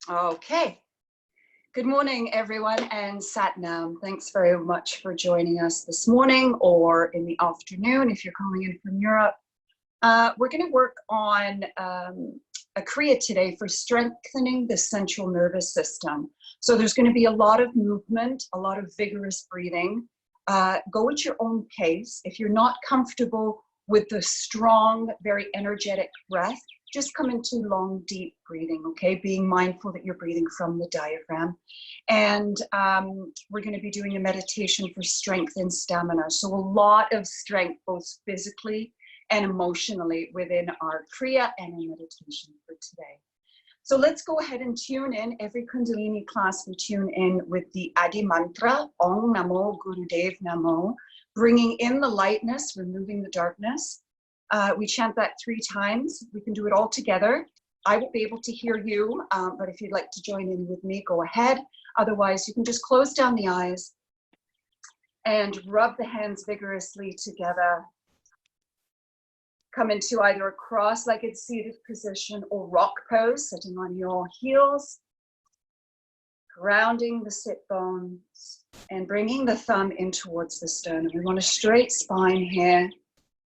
Okay. Good morning, everyone, and Satnam. Thanks very much for joining us this morning or in the afternoon if you're calling in from Europe. We're going to work on a Kriya today for strengthening the central nervous system. So there's going to be a lot of movement, a lot of vigorous breathing. Go at your own pace. If you're not comfortable with the strong, very energetic breath, just come into long, deep breathing, okay? Being mindful that you're breathing from the diaphragm. And we're going to be doing a meditation for strength and stamina. So a lot of strength, both physically and emotionally within our Kriya and our meditation for today. So let's go ahead and tune in. Every Kundalini class, we tune in with the Adi mantra, Om Namo Gurudev Namo, bringing in the lightness, removing the darkness. We chant that 3 times. We can do it all together. I won't be able to hear you, but if you'd like to join in with me, go ahead. Otherwise, you can just close down the eyes and rub the hands vigorously together. Come into either a cross-legged seated position or rock pose, sitting on your heels, grounding the sit bones and bringing the thumb in towards the sternum. We want a straight spine here.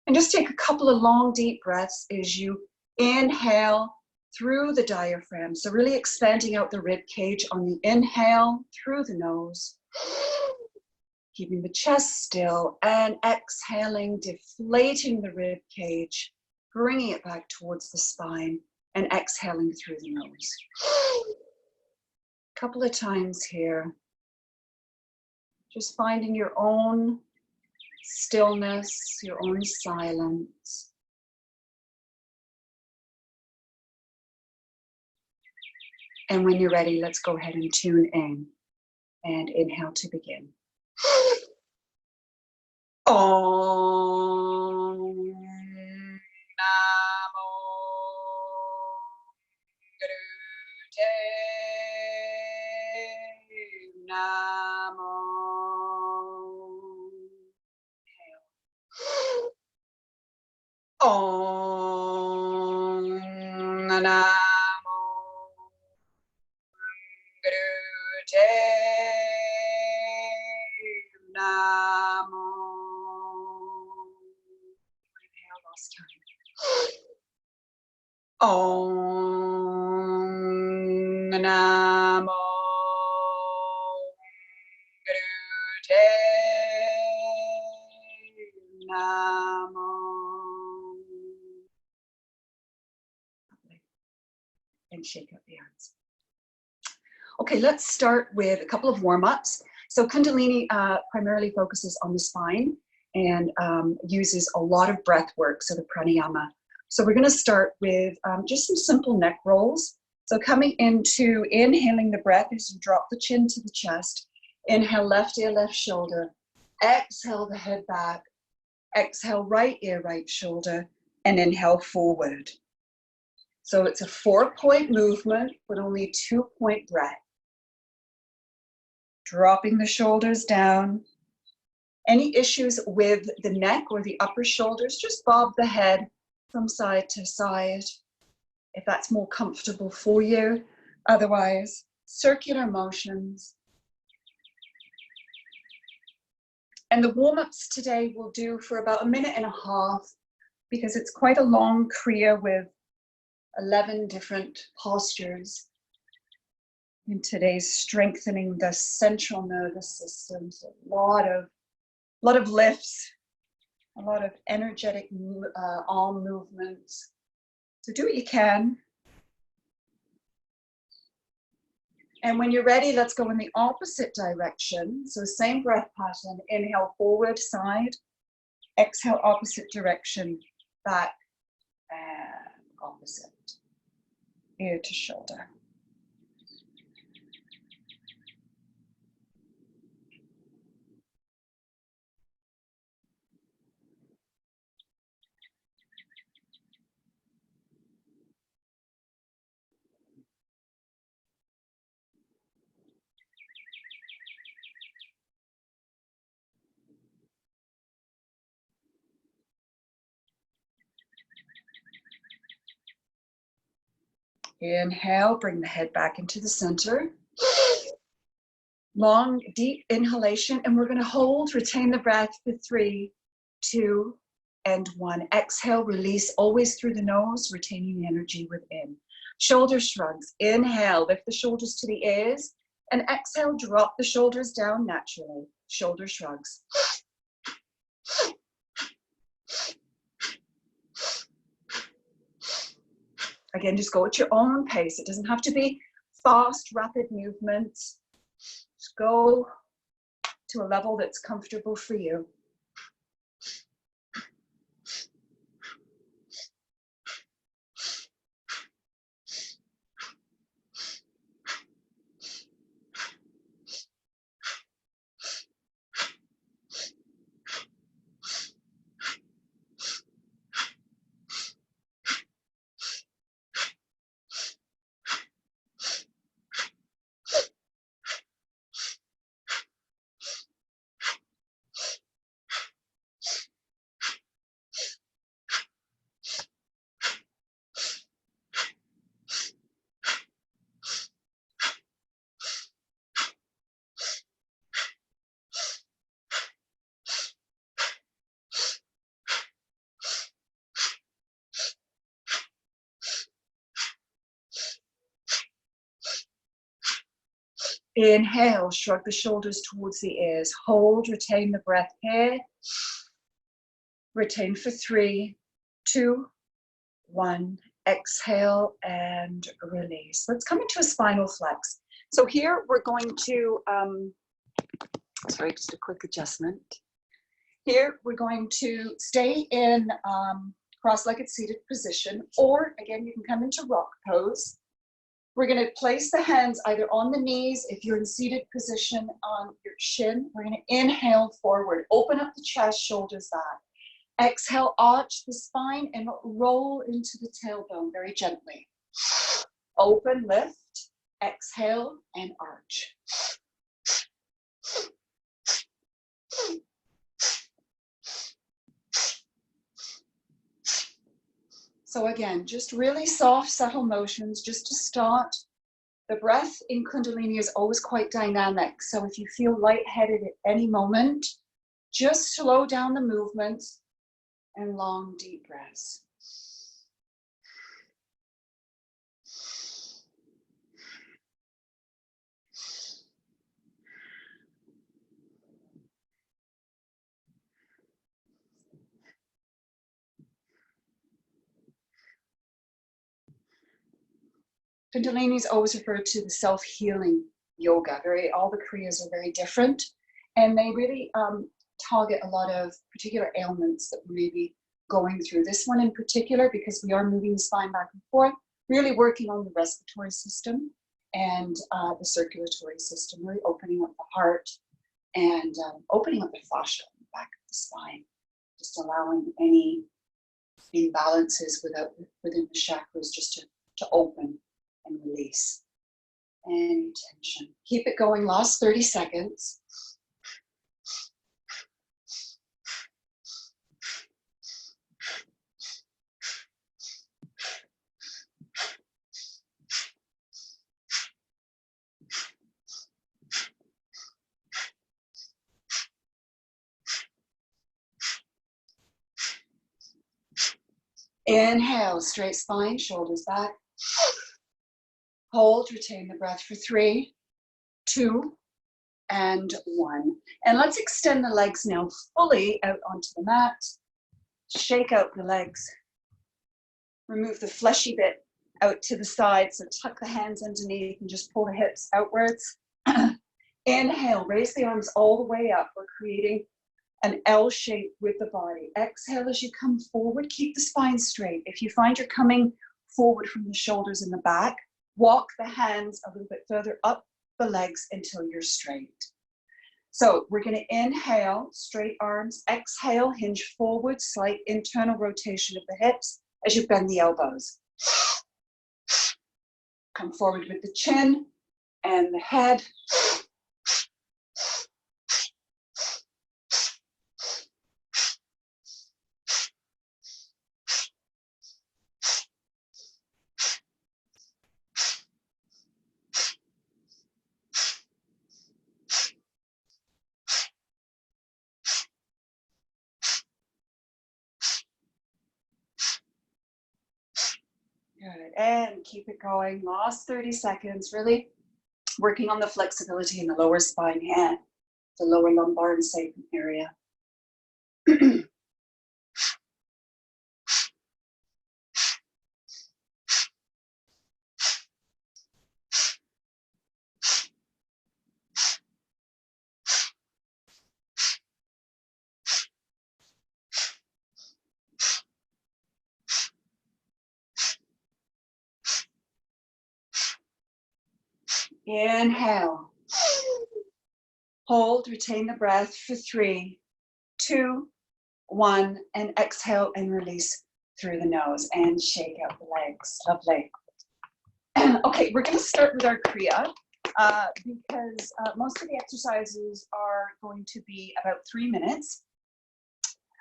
And just take a couple of long, deep breaths as you inhale through the diaphragm. So really expanding out the rib cage on the inhale through the nose. Keeping the chest still and exhaling, deflating the rib cage, bringing it back towards the spine and exhaling through the nose. A couple of times here. Just finding your own stillness, your own silence. And when you're ready, let's go ahead and tune in and inhale to begin. Om Namo Gurudev Namo. Om Namo Gurudev Namo. Inhale last time. Om Namo Gurudev Namo. And shake out the arms. Okay, let's start with a couple of warm-ups. So Kundalini primarily focuses on the spine and uses a lot of breath work, so the pranayama. So we're going to start with just some simple neck rolls. So coming into inhaling the breath as you drop the chin to the chest. Inhale left ear, left shoulder. Exhale the head back. Exhale right ear, right shoulder. And inhale forward. So it's a 4-point movement, but only 2-point breath. Dropping the shoulders down. Any issues with the neck or the upper shoulders, just bob the head from side to side, if that's more comfortable for you. Otherwise, circular motions. And the warm-ups today we'll do for about 1.5 minutes, because it's quite a long Kriya with 11 different postures in today's strengthening the central nervous system. So a lot of lifts, a lot of energetic arm movements. So do what you can. And when you're ready, let's go in the opposite direction. So same breath pattern. Inhale forward, side. Exhale opposite direction, back and opposite. Ear to shoulder. Inhale, bring the head back into the center. Long, deep inhalation, and we're going to hold, retain the breath for 3, 2, and 1. Exhale, release always through the nose, retaining the energy within. Shoulder shrugs. Inhale, lift the shoulders to the ears, and exhale, drop the shoulders down naturally. Shoulder shrugs. Again, just go at your own pace. It doesn't have to be fast, rapid movements. Just go to a level that's comfortable for you. Inhale, shrug the shoulders towards the ears. Hold, retain the breath here. Retain for 3, 2, 1. Exhale and release. Let's come into a spinal flex. So here we're going to, sorry, just a quick adjustment. Here we're going to stay in cross-legged seated position, or again, you can come into rock pose. We're going to place the hands either on the knees, if you're in seated position, on your shin. We're going to inhale forward, open up the chest, shoulders back. Exhale, arch the spine and roll into the tailbone very gently. Open, lift, exhale, and arch. So again, just really soft, subtle motions just to start. The breath in Kundalini is always quite dynamic. So if you feel lightheaded at any moment, just slow down the movements and long, deep breaths. Kundalini is always referred to the self-healing yoga. All the kriyas are very different, and they really target a lot of particular ailments that we may be going through. This one in particular, because we are moving the spine back and forth, really working on the respiratory system and the circulatory system, really opening up the heart and opening up the fascia in the back of the spine, just allowing any imbalances within the chakras just to open and release any tension. Keep it going, last 30 seconds. Inhale, straight spine, shoulders back. Hold, retain the breath for 3, 2, and 1. And let's extend the legs now fully out onto the mat. Shake out the legs. Remove the fleshy bit out to the side. So tuck the hands underneath and just pull the hips outwards. Inhale, raise the arms all the way up. We're creating an L shape with the body. Exhale as you come forward. Keep the spine straight. If you find you're coming forward from the shoulders and the back, walk the hands a little bit further up the legs until you're straight. So we're going to inhale, straight arms. Exhale, hinge forward, slight internal rotation of the hips as you bend the elbows. Come forward with the chin and the head. Good, and keep it going. Last 30 seconds, really working on the flexibility in the lower spine and the lower lumbar and sacrum area. Inhale. Hold, retain the breath for 3, 2, 1, and exhale and release through the nose and shake out the legs. Lovely. Okay, we're going to start with our Kriya because most of the exercises are going to be about 3 minutes.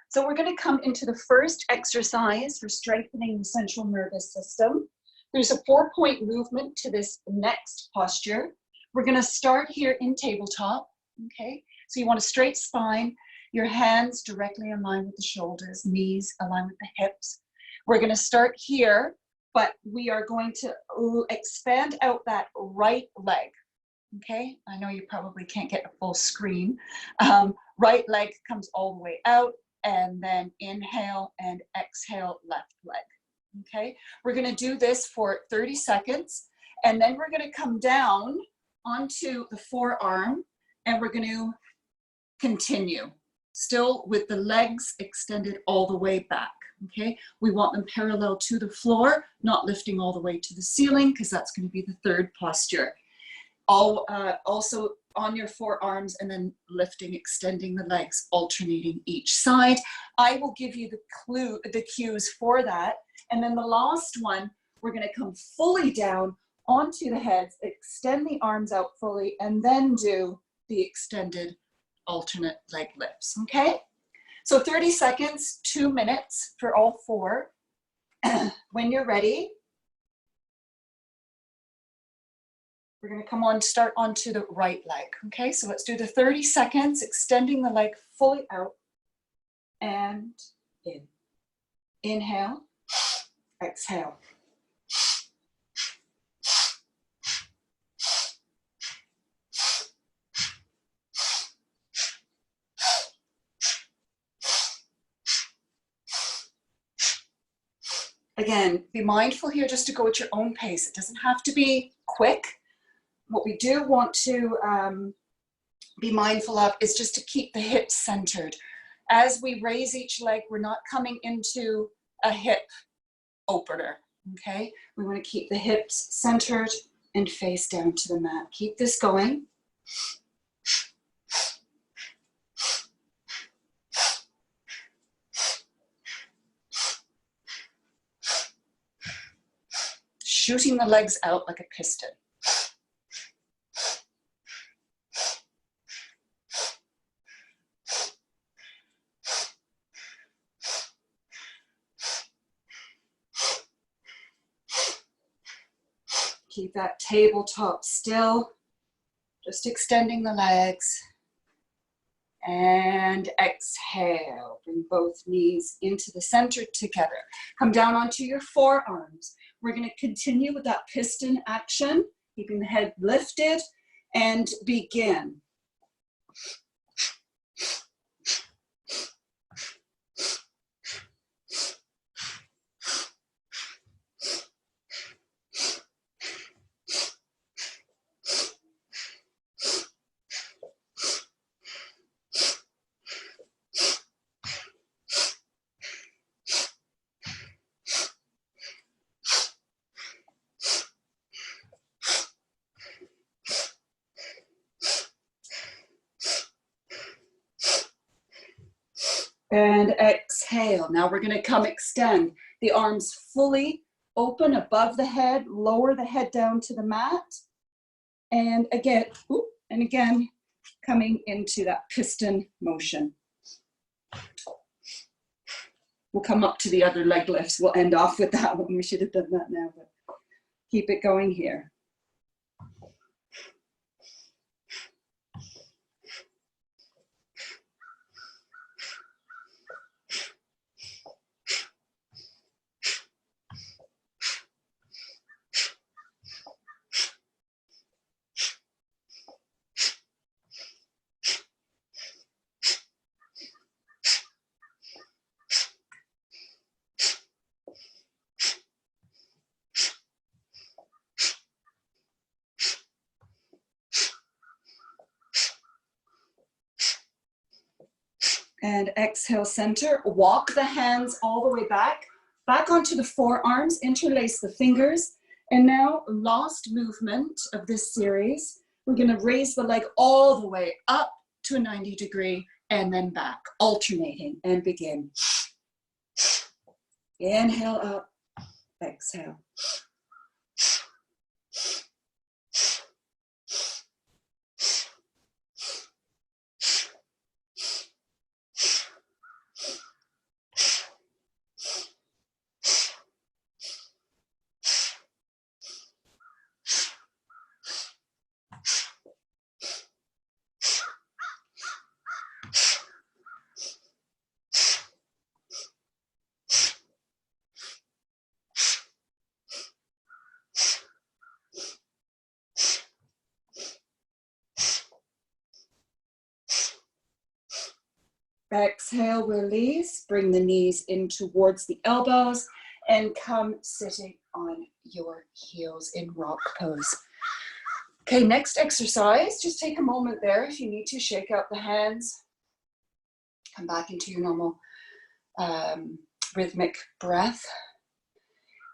So we're going to come into the first exercise for strengthening the central nervous system. There's a 4-point movement to this next posture. We're going to start here in tabletop. Okay, so you want a straight spine, your hands directly in line with the shoulders, knees align with the hips. We're going to start here, but we are going to expand out that right leg. Okay, I know you probably can't get a full screen. Right leg comes all the way out, and then inhale and exhale left leg. Okay, we're going to do this for 30 seconds, and then we're going to come down onto the forearm, and we're going to continue, still with the legs extended all the way back. Okay, we want them parallel to the floor, not lifting all the way to the ceiling, because that's going to be the third posture. Also on your forearms, and then lifting, extending the legs, alternating each side. I will give you the cues for that. And then the last one, we're going to come fully down onto the heads, extend the arms out fully, and then do the extended alternate leg lifts. Okay? So 30 seconds, 2 minutes for all 4. When you're ready, we're going to start onto the right leg. Okay, so let's do the 30 seconds, extending the leg fully out and in. Inhale, exhale. Again, be mindful here just to go at your own pace. It doesn't have to be quick. What we do want to be mindful of is just to keep the hips centered. As we raise each leg, we're not coming into a hip opener, okay? We want to keep the hips centered and face down to the mat. Keep this going. Shooting the legs out like a piston. Keep that tabletop still, just extending the legs. And exhale, bring both knees into the center together. Come down onto your forearms. We're going to continue with that piston action, keeping the head lifted, and begin. And exhale. Now we're going to come extend the arms fully open above the head, lower the head down to the mat. And again, coming into that piston motion. We'll come up to the other leg lifts. We'll end off with that one. We should have done that now, but keep it going here. And exhale, center. Walk the hands all the way back onto the forearms, interlace the fingers. And now, last movement of this series, we're gonna raise the leg all the way up to a 90-degree and then back, alternating, and begin. Inhale up, exhale. Exhale, release, bring the knees in towards the elbows and come sitting on your heels in rock pose. Okay, next exercise, just take a moment there if you need to, shake out the hands, come back into your normal rhythmic breath.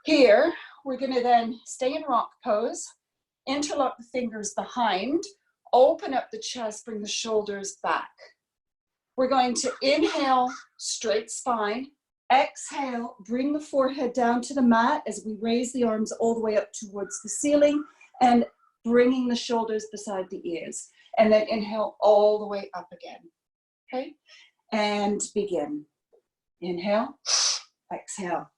Here, we're gonna then stay in rock pose, interlock the fingers behind, open up the chest, bring the shoulders back. We're going to inhale, straight spine. Exhale, bring the forehead down to the mat as we raise the arms all the way up towards the ceiling and bringing the shoulders beside the ears. And then inhale all the way up again, okay? And begin. Inhale, exhale.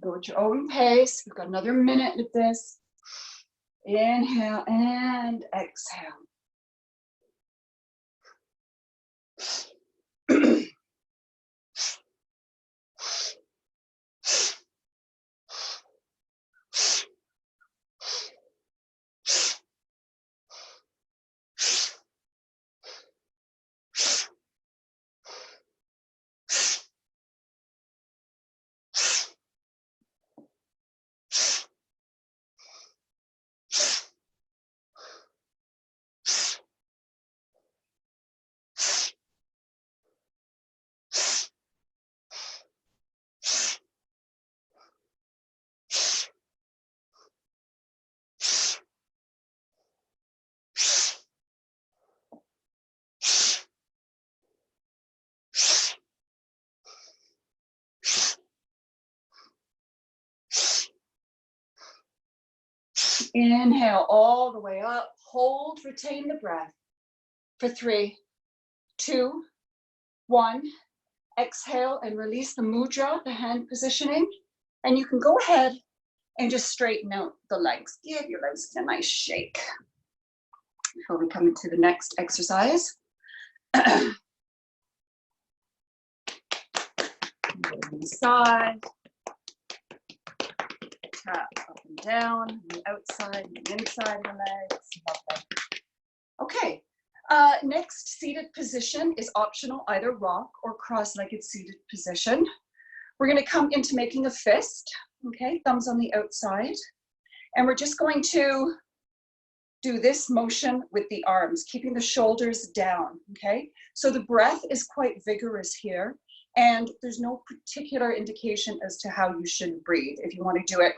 Go at your own pace. We've got another minute with this. Inhale and exhale. Inhale all the way up. Hold, retain the breath for 3, 2, 1. Exhale and release the mudra, the hand positioning. And you can go ahead and just straighten out the legs. Give your legs a nice shake before we come into the next exercise. Inside. Tap up and down, on the outside and the inside of the legs. Lovely. Okay, next seated position is optional, either rock or cross-legged seated position. We're going to come into making a fist, okay, thumbs on the outside. And we're just going to do this motion with the arms, keeping the shoulders down, okay? So the breath is quite vigorous here. And there's no particular indication as to how you should breathe. If you want to do it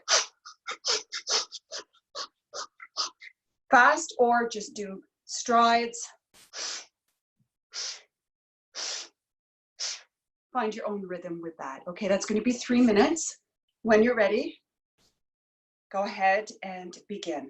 fast or just do strides. Find your own rhythm with that. Okay, that's going to be 3 minutes. When you're ready, go ahead and begin.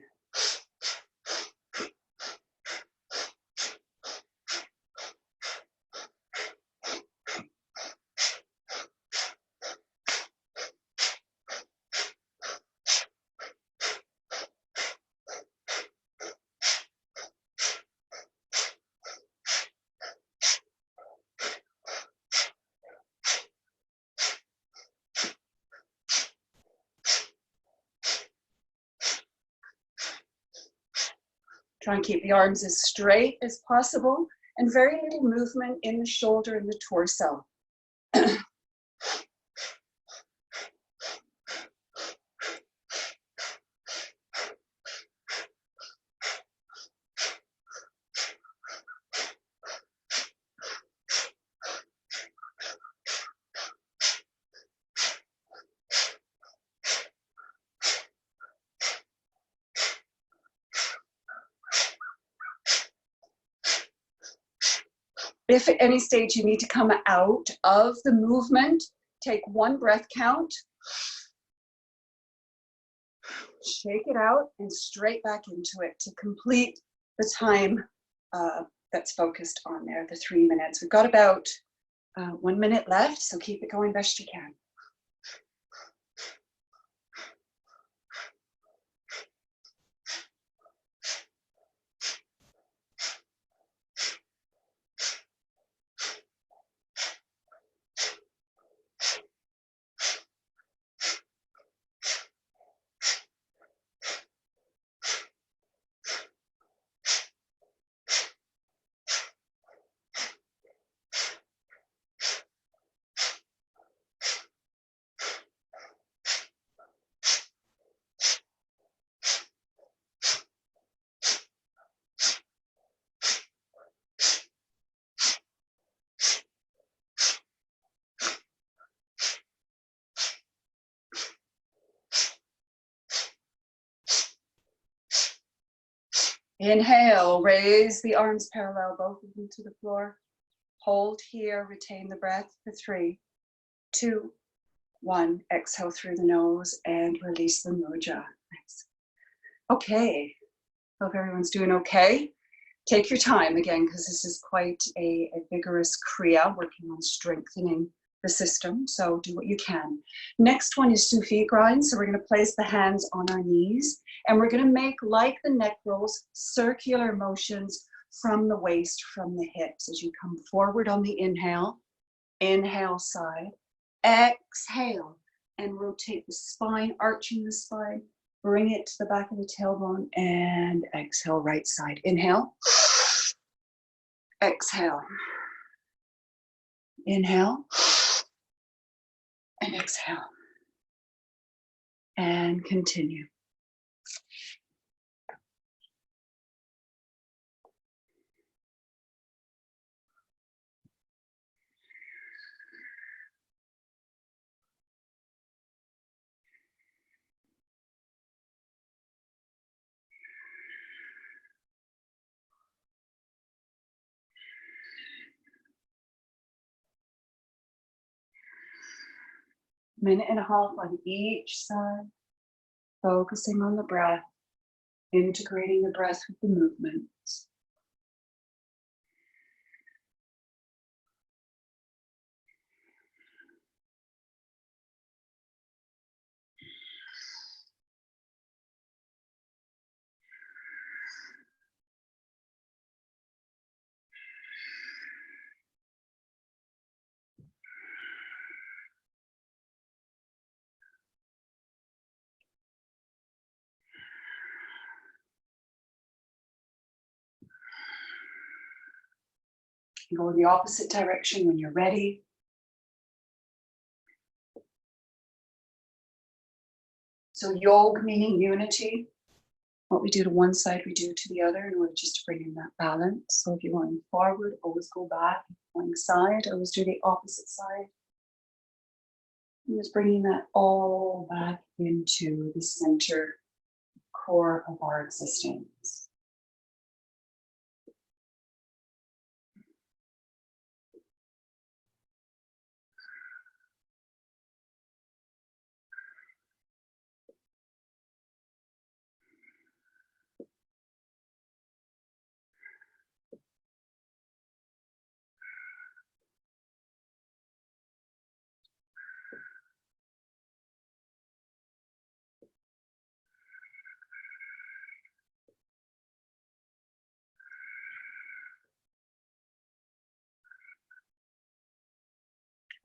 Try and keep the arms as straight as possible and very little movement in the shoulder and the torso. If at any stage you need to come out of the movement, take one breath count, shake it out, and straight back into it to complete the time that's focused on there, the 3 minutes. We've got about 1 minute left, so keep it going best you can. Inhale, raise the arms parallel, both of them to the floor. Hold here, retain the breath for 3, 2, 1. Exhale through the nose and release the mudra. Nice. Okay, hope everyone's doing okay. Take your time again, because this is quite a vigorous kriya, working on strengthening the system, so do what you can. Next one is Sufi grind, so we're going to place the hands on our knees, and we're going to make, like the neck rolls, circular motions from the waist, from the hips, as you come forward on the inhale, inhale side, exhale, and rotate the spine, arching the spine, bring it to the back of the tailbone, and exhale, right side. Inhale, exhale, inhale, and exhale, and continue. Minute and a half on each side, focusing on the breath, integrating the breath with the movements. Go in the opposite direction when you're ready. So yog meaning unity. What we do to one side, we do to the other in order just to bring in that balance. So if you're going forward, always go back. If you're going side, always do the opposite side. And just bringing that all back into the center core of our existence.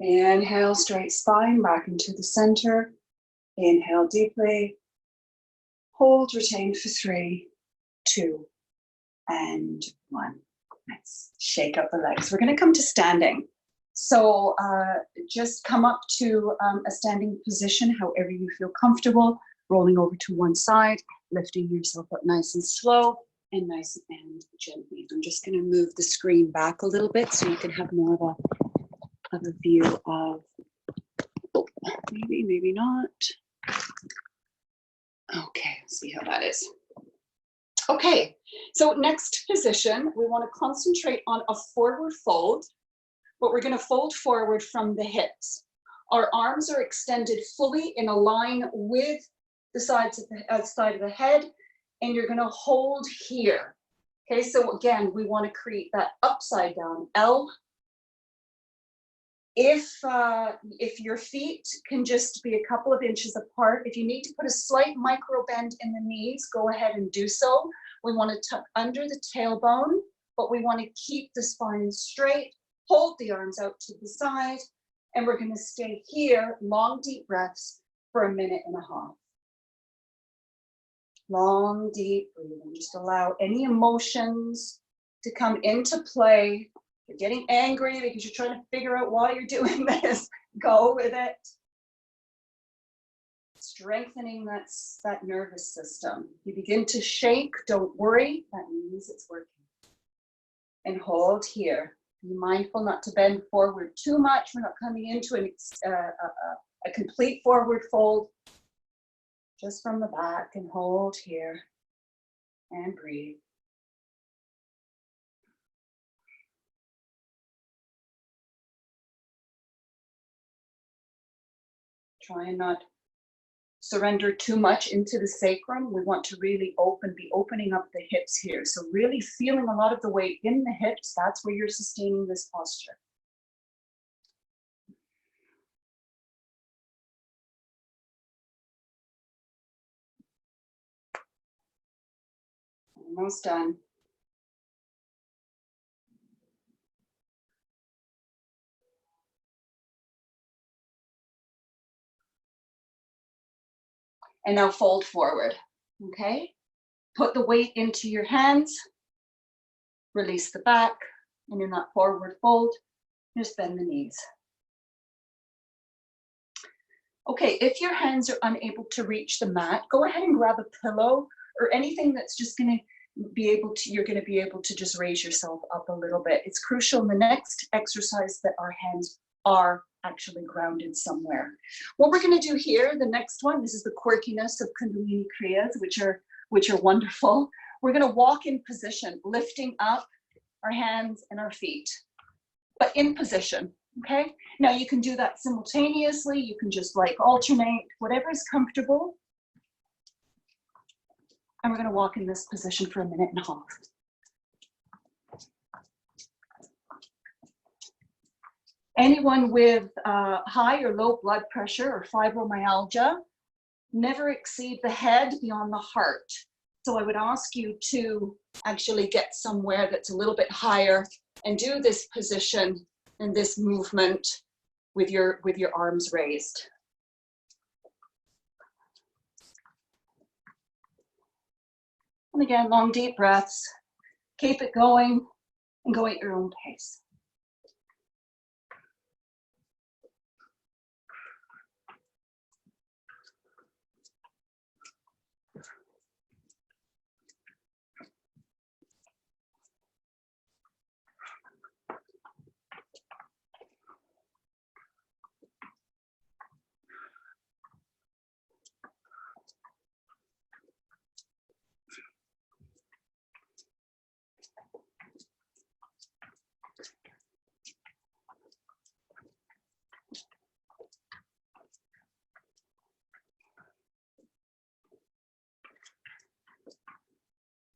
Inhale, straight spine back into the center. Inhale deeply. Hold, retain for 3, 2, and 1. Let's shake up the legs. We're going to come to standing. So just come up to a standing position, however you feel comfortable, rolling over to one side, lifting yourself up nice and slow and nice and gently. I'm just going to move the screen back a little bit so you can have more of a view of, oh, maybe not. Okay, let's see how that is. Okay, so next position, we want to concentrate on a forward fold, but we're going to fold forward from the hips. Our arms are extended fully in a line with the sides of the side of the head, and you're going to hold here. Okay, so again, we want to create that upside down L. If your feet can just be a couple of inches apart, if you need to put a slight micro bend in the knees, go ahead and do so. We want to tuck under the tailbone, but we want to keep the spine straight, hold the arms out to the side, and we're going to stay here, long deep breaths for 1.5 minutes. Long deep breathing, just allow any emotions to come into play. You're getting angry because you're trying to figure out why you're doing this. Go with it. Strengthening that nervous system. You begin to shake, don't worry, that means it's working. And hold here. Be mindful not to bend forward too much. We're not coming into a complete forward fold. Just from the back, and hold here and breathe. Try and not surrender too much into the sacrum. We want to really be opening up the hips here. So really feeling a lot of the weight in the hips. That's where you're sustaining this posture. Almost done. And now fold forward, okay? Put the weight into your hands, release the back, and in that forward fold, just bend the knees. Okay, if your hands are unable to reach the mat, go ahead and grab a pillow or anything that's just gonna be able to, you're gonna be able to just raise yourself up a little bit. It's crucial in the next exercise that our hands are actually grounded somewhere. What we're going to do here, the next one, this is the quirkiness of Kundalini Kriyas, which are wonderful. We're going to walk in position, lifting up our hands and our feet, but in position, okay? Now you can do that simultaneously. You can just like alternate, whatever is comfortable. And we're going to walk in this position for 1.5 minutes. Anyone with high or low blood pressure or fibromyalgia, never exceed the head beyond the heart. So I would ask you to actually get somewhere that's a little bit higher and do this position and this movement with your arms raised. And again, long deep breaths. Keep it going and go at your own pace.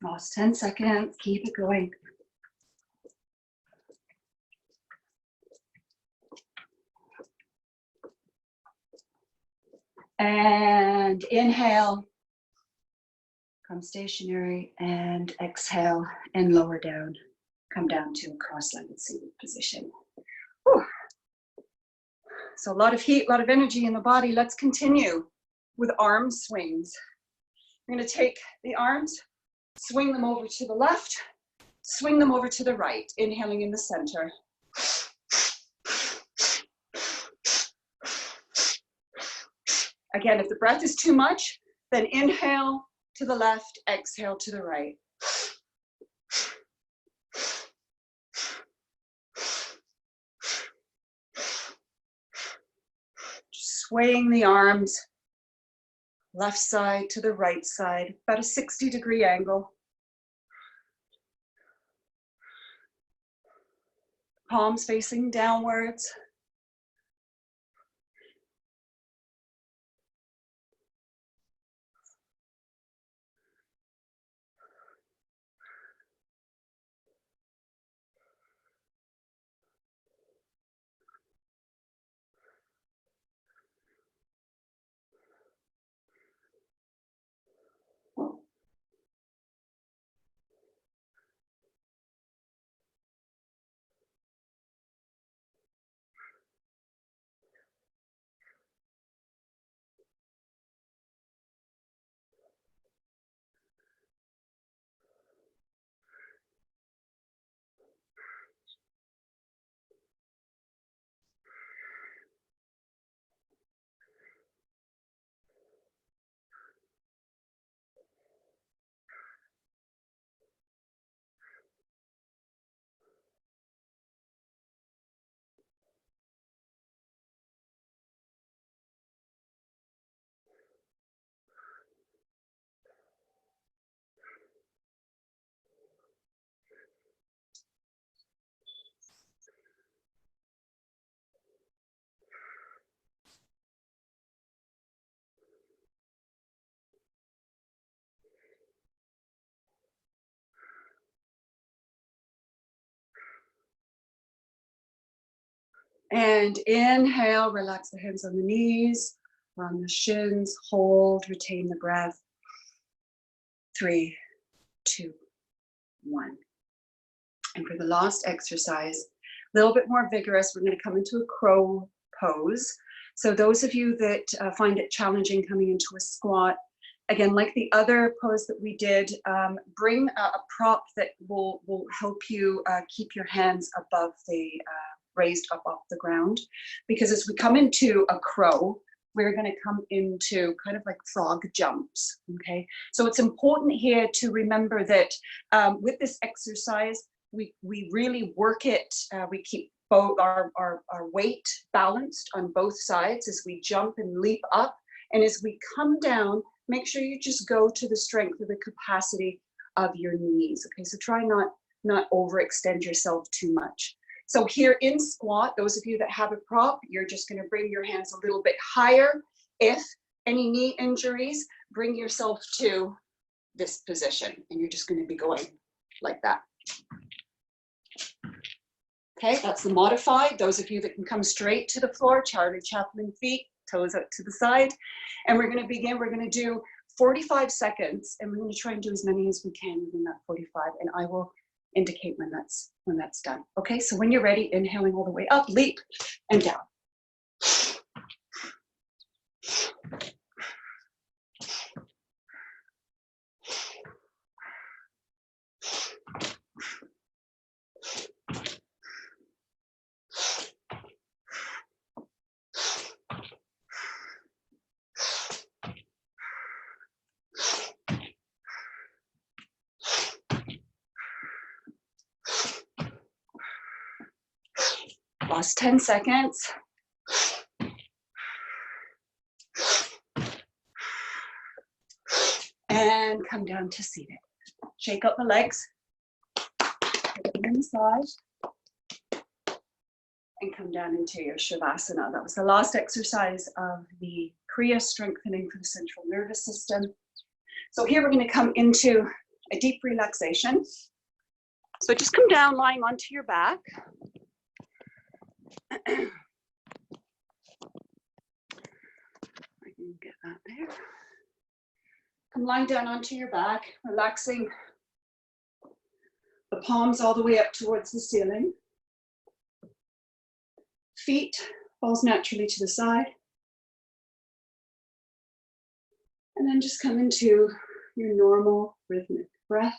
Last 10 seconds, keep it going. And inhale, come stationary, and exhale and lower down. Come down to a cross-legged seated position. Whew. So a lot of heat, a lot of energy in the body. Let's continue with arm swings. I'm going to take the arms, swing them over to the left, Swing them over to the right, inhaling in the center. Again, if the breath is too much, then inhale to the left, exhale to the right. Just swaying the arms, left side to the right side, about a 60-degree angle. Palms facing downwards. And inhale, relax the hands on the knees, or on the shins, hold, retain the breath. 3, 2, 1. And for the last exercise, a little bit more vigorous, we're going to come into a crow pose. So those of you that find it challenging coming into a squat, again, like the other pose that we did, bring a prop that will help you keep your hands above the raised up off the ground, because as we come into a crow, we're going to come into kind of like frog jumps. Okay, so it's important here to remember that with this exercise, we really work it. We keep both our weight balanced on both sides as we jump and leap up, and as we come down, make sure you just go to the strength of the capacity of your knees. Okay, so try not overextend yourself too much. So here in squat, those of you that have a prop, you're just going to bring your hands a little bit higher. If any knee injuries, bring yourself to this position, and you're just going to be going like that. Okay, that's the modified. Those of you that can come straight to the floor, Charlie Chaplin feet, toes out to the side. And we're going to begin, we're going to do 45 seconds, and we're going to try and do as many as we can within that 45, and I will indicate when that's done. Okay, so when you're ready, inhaling all the way up, leap and down. Last 10 seconds. And come down to seated. Shake out the legs. Put them inside. And come down into your Shavasana. That was the last exercise of the Kriya strengthening for the central nervous system. So here we're going to come into a deep relaxation. So just come down lying onto your back. I can get that there. Come lying down onto your back, relaxing the palms all the way up towards the ceiling. Feet falls naturally to the side. And then just come into your normal rhythmic breath.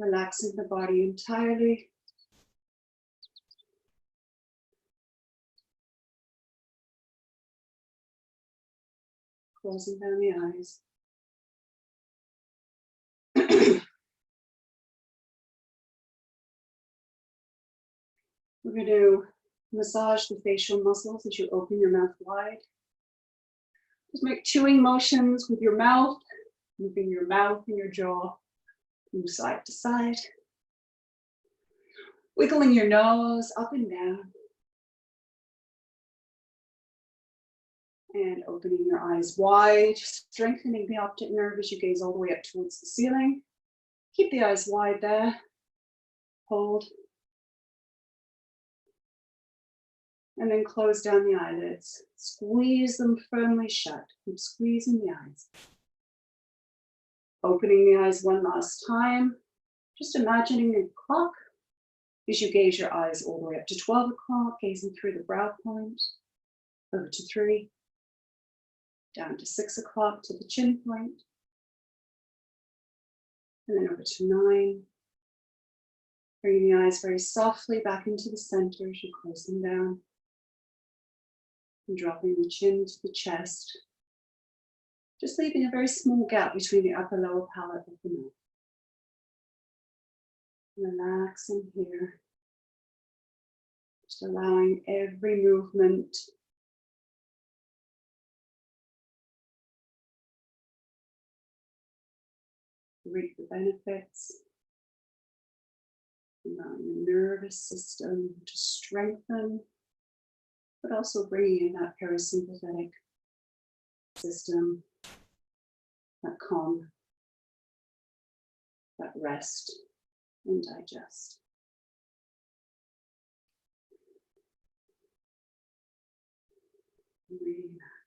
Relaxing the body entirely. Closing down the eyes. We're going to massage the facial muscles as you open your mouth wide. Just make chewing motions with your mouth, moving your mouth and your jaw, move side to side. Wiggling your nose up and down. And opening your eyes wide, strengthening the optic nerve as you gaze all the way up towards the ceiling. Keep the eyes wide there. Hold. And then close down the eyelids. Squeeze them firmly shut. Keep squeezing the eyes. Opening the eyes one last time. Just imagining a clock as you gaze your eyes all the way up to 12 o'clock, gazing through the brow point, over to 3, down to 6 o'clock to the chin point, and then over to 9. Bringing the eyes very softly back into the center as you close them down. And dropping the chin to the chest. Just leaving a very small gap between the upper lower palate of the mouth. Relaxing here. Just allowing every movement to reap the benefits. Allowing the nervous system to strengthen, but also bringing in that parasympathetic system, that calm, that rest and digest. Relax.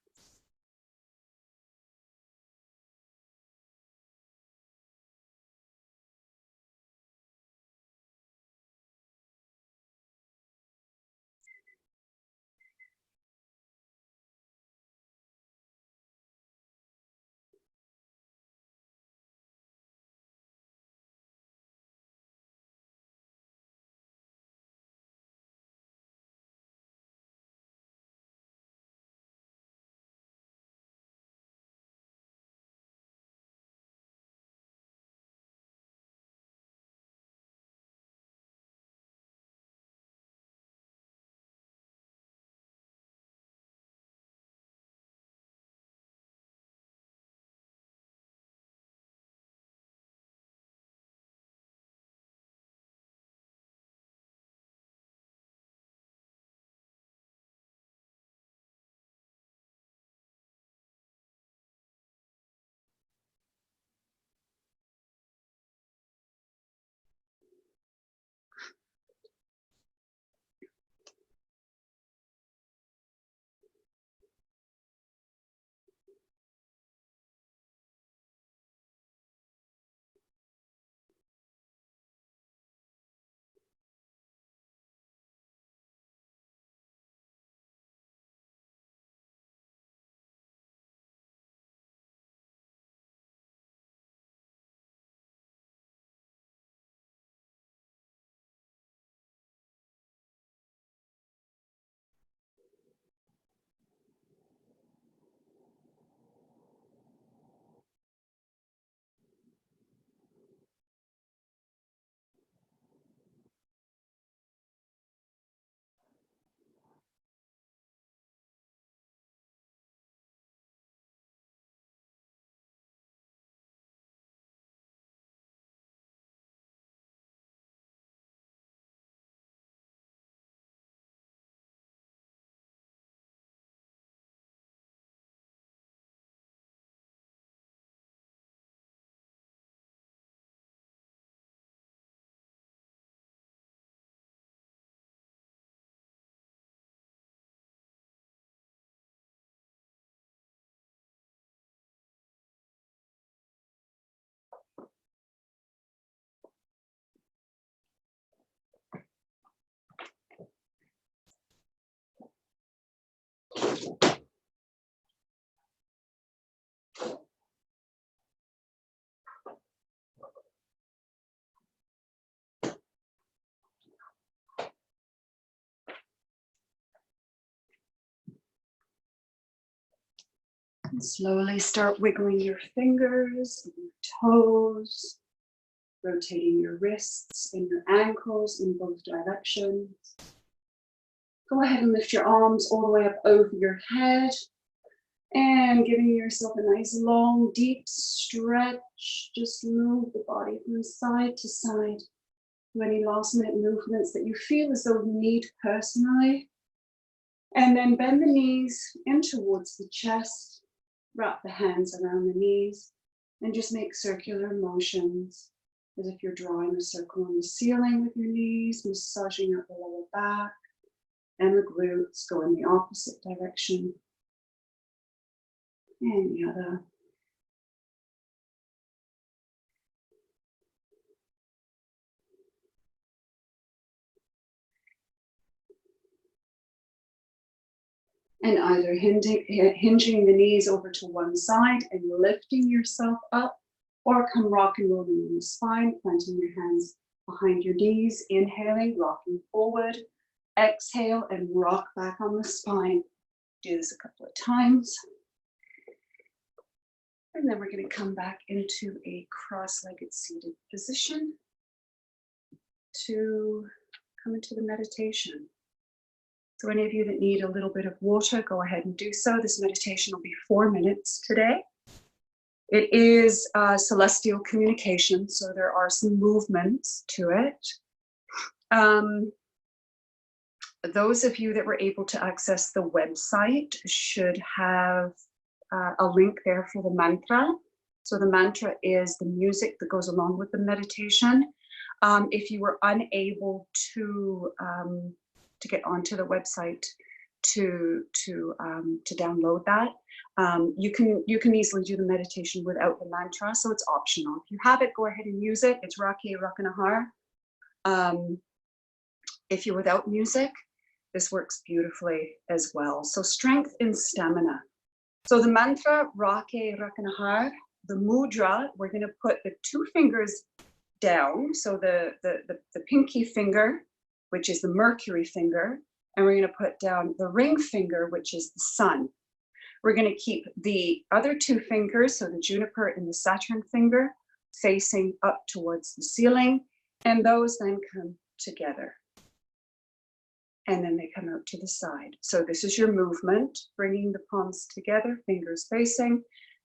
And slowly start wiggling your fingers and your toes, rotating your wrists and your ankles in both directions. Go ahead and lift your arms all the way up over your head and giving yourself a nice long deep stretch. Just move the body from side to side. Do any last minute movements that you feel as though you need personally. And then bend the knees in towards the chest. Wrap the hands around the knees and just make circular motions as if you're drawing a circle on the ceiling with your knees, massaging up the lower back, and the glutes go in the opposite direction. And the other. And either hinging the knees over to one side and lifting yourself up, or come rock and rolling in the spine, planting your hands behind your knees, inhaling, rocking forward, exhale and rock back on the spine. Do this a couple of times. And then we're going to come back into a cross-legged seated position to come into the meditation. So any of you that need a little bit of water, go ahead and do so. This meditation will be 4 minutes today. It is celestial communication, so there are some movements to it. Those of you that were able to access the website should have a link there for the mantra. So the mantra is the music that goes along with the meditation. If you were unable to get onto the website to download that, you can easily do the meditation without the mantra, so it's optional. If you have it, go ahead and use it. It's Rake Rakanahar. If you're without music, this works beautifully as well. So strength and stamina. So the mantra Rake Rakanahar, the mudra, we're going to put the 2 fingers down. So the pinky finger, which is the Mercury finger, and we're going to put down the ring finger, which is the sun. We're going to keep the other 2 fingers, so the juniper and the Saturn finger, facing up towards the ceiling, and those then come together. And then they come out to the side. So this is your movement, bringing the palms together, fingers facing,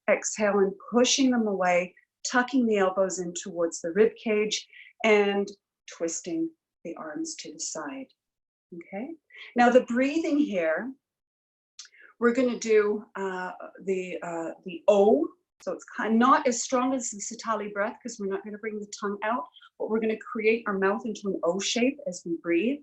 exhale and pushing them away, tucking the elbows in towards the rib cage and twisting the arms to the side. Okay. Now the breathing here, we're going to do the O. So it's kind of not as strong as the Sitali breath because we're not going to bring the tongue out, but we're going to create our mouth into an O shape as we breathe.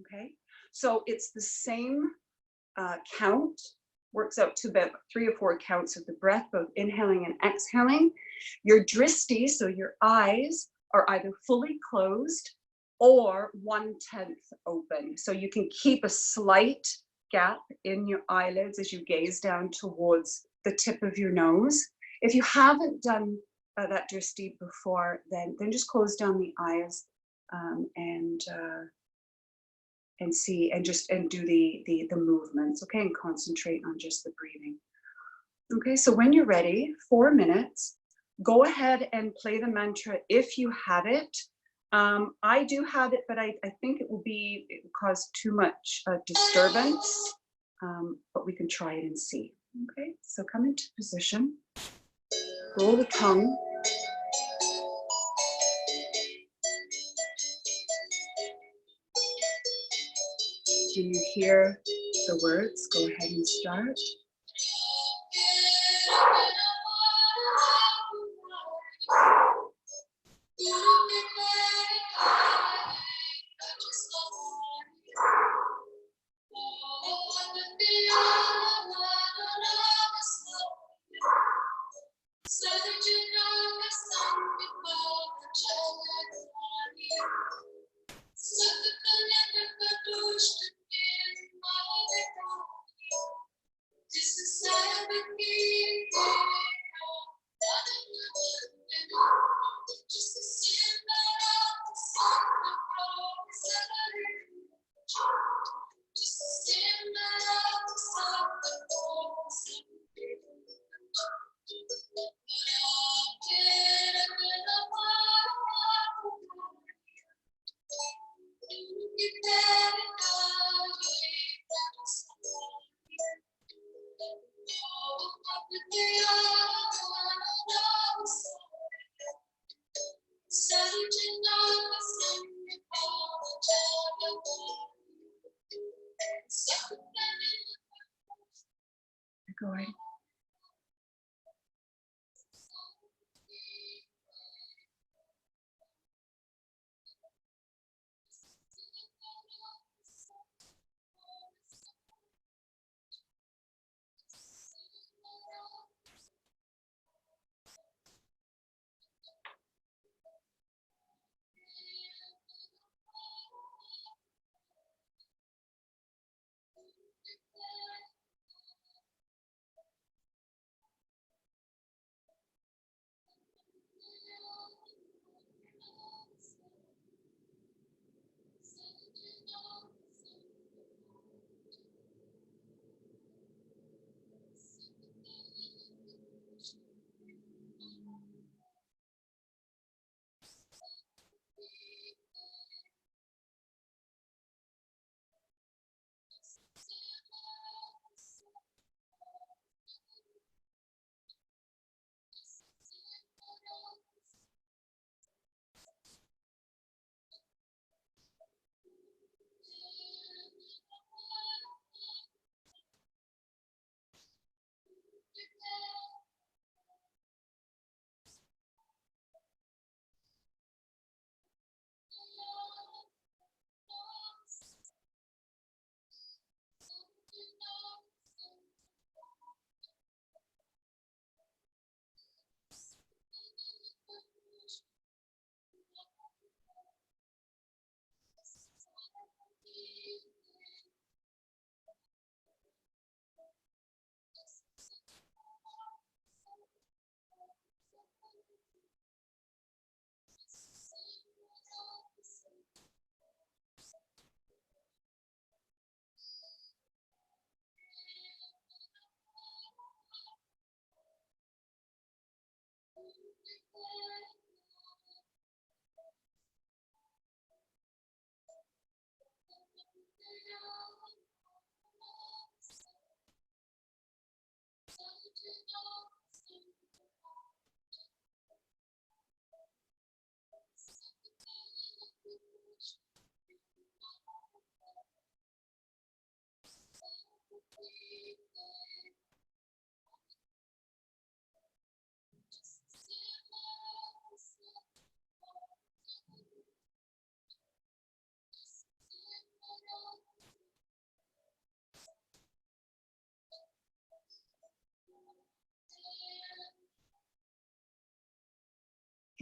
Okay, so it's the same count, works out to about 3 or 4 counts of the breath, both inhaling and exhaling. Your drishti, so your eyes, are either fully closed or 1/10 open. So you can keep a slight gap in your eyelids as you gaze down towards the tip of your nose. If you haven't done that drishti before, then just close down the eyes and see and do the movements, okay, and concentrate on just the breathing. Okay, so when you're ready, 4 minutes, go ahead and play the mantra if you have it. I do have it, but I think it will cause too much disturbance, but we can try it and see. Okay, so come into position, roll the tongue. When you hear the words, go ahead and start. going.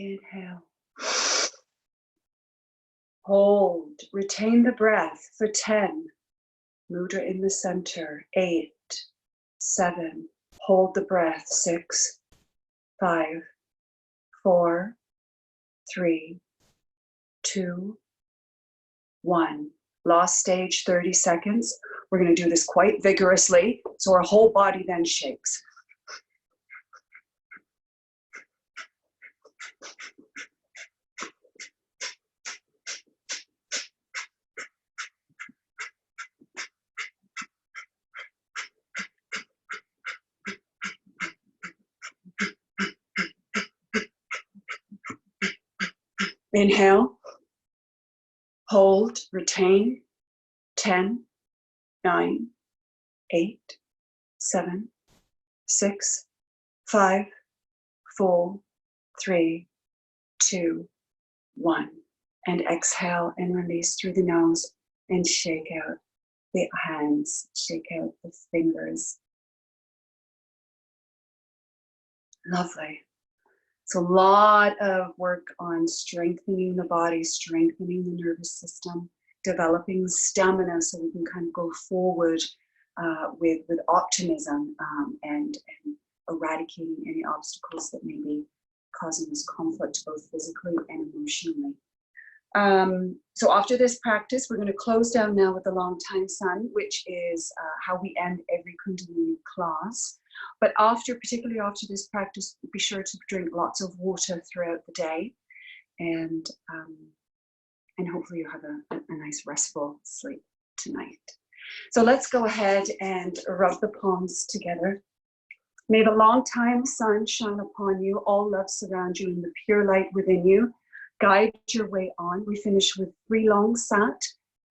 Inhale. Hold. Retain the breath for 10. Mudra in the center. 8, 7. Hold the breath. 6, 5, 4, 3, 2, 1. Last stage, 30 seconds. We're going to do this quite vigorously, so our whole body then shakes. Inhale, hold, retain, 10, 9, 8, 7, 6, 5, 4, 3, 2, 1. And exhale and release through the nose and shake out the hands, shake out the fingers. Lovely. So a lot of work on strengthening the body, strengthening the nervous system, developing stamina so we can kind of go forward with optimism and eradicating any obstacles that may be causing us conflict both physically and emotionally. So after this practice, we're going to close down now with the long time sun, which is how we end every Kundalini class. But particularly after this practice, be sure to drink lots of water throughout the day, and hopefully you have a nice restful sleep tonight. So let's go ahead and rub the palms together. May the long time sun shine upon you, all love surround you, and the pure light within you guide your way on. We finish with 3 long sat,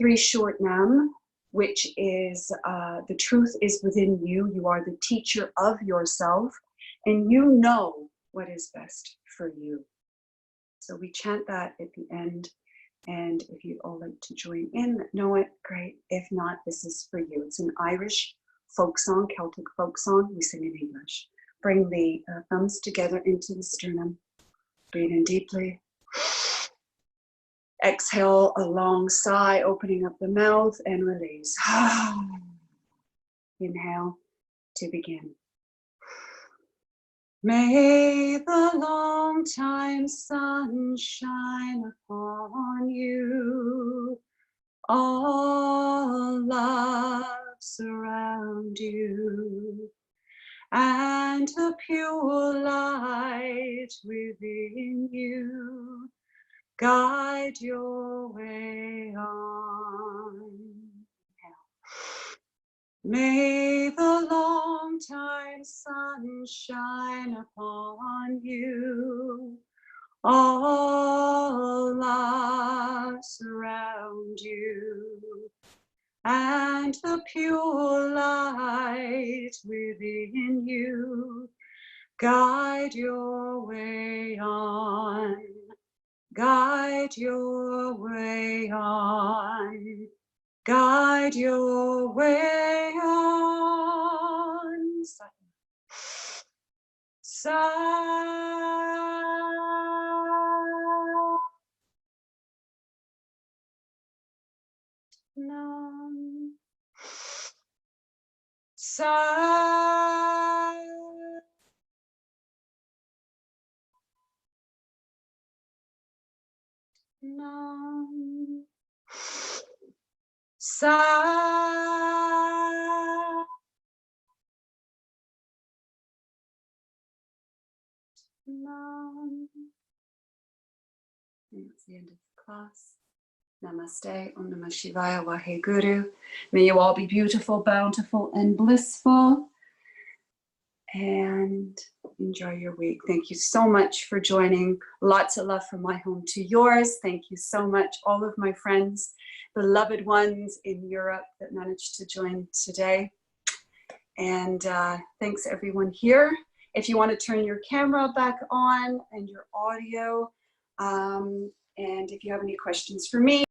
3 short nam, which is the truth is within you. You are the teacher of yourself, and you know what is best for you. So we chant that at the end. And if you'd all like to join in, know it, great. If not, this is for you. It's an Irish folk song, Celtic folk song. We sing in English. Bring the thumbs together into the sternum. Breathe in deeply. Exhale a long sigh, opening up the mouth, and release. Inhale to begin. May the long time sun shine upon you. All love surround you. And a pure light within you guide your way on. May the long time sun shine upon you. All love surround you. And the pure light within you guide your way on. Guide your way on. Guide your way on. Nam. Nam. Nam. And that's the end of the class. Namaste, Om Namah Shivaya, Waheguru. May you all be beautiful, bountiful, and blissful. And enjoy your week. Thank you so much for joining. Lots of love from my home to yours. Thank you so much, all of my friends, beloved ones in Europe that managed to join today. And thanks everyone here. If you want to turn your camera back on and your audio, and if you have any questions for me,